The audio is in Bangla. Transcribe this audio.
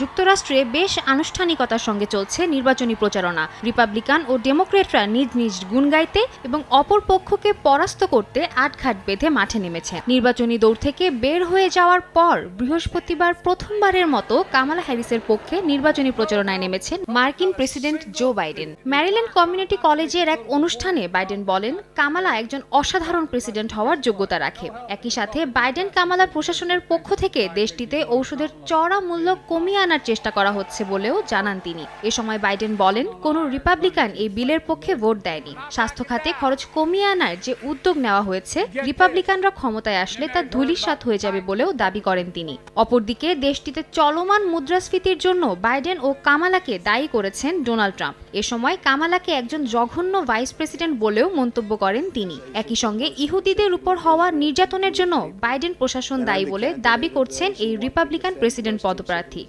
যুক্তরাষ্ট্রে বেশ আনুষ্ঠানিকতার সঙ্গে চলছে নির্বাচনী প্রচারণা। রিপাবলিকান ও ডেমোক্রেটরা নিজ নিজ গুণ গাইতে এবং অপর পক্ষকে পরাস্ত করতে আটঘাট বেঁধে মাঠে নেমেছে। নির্বাচনী দৌড় থেকে বের হয়ে যাওয়ার পর বৃহস্পতিবার প্রথমবারের মতো কামালা হ্যারিসের পক্ষে নির্বাচনী প্রচারণায় নেমেছেন মার্কিন president Joe Biden. Maryland community কলেজের এক অনুষ্ঠানে বাইডেন বলেন, কামালা একজন অসাধারণ প্রেসিডেন্ট হওয়ার যোগ্যতা রাখে। একই সাথে বাইডেন কামালার প্রশাসনের পক্ষ থেকে দেশটিতে ঔষধের চড়া মূল্য কমিয়ে আনার চেষ্টা করা হচ্ছে বলেও জানান তিনি। এ সময় বাইডেন বলেন, কোনো রিপাবলিকান এই বিলের পক্ষে ভোট দেয়নি। স্বাস্থ্য খাতে খরচ কমিয়ে আনার যে উদ্যোগ নেওয়া হয়েছে, রিপাবলিকানরা ক্ষমতায় আসলে তা ধূলিসাৎ হয়ে যাবে বলেও দাবি করেন তিনি। অপরদিকে দেশটিতে চলমান মুদ্রাস্ফীতির জন্য বাইডেন ও কামালাকে দায়ী করেছেন ডোনাল্ড ট্রাম্প। এ সময় কামালাকে একজন জঘন্য ভাইস প্রেসিডেন্ট বলেও মন্তব্য করেন তিনি। একই সঙ্গে ইহুদিদের উপর হওয়া নির্যাতনের জন্য বাইডেন প্রশাসন দায়ী বলে দাবি করছেন এই রিপাবলিকান প্রেসিডেন্ট পদপ্রার্থী।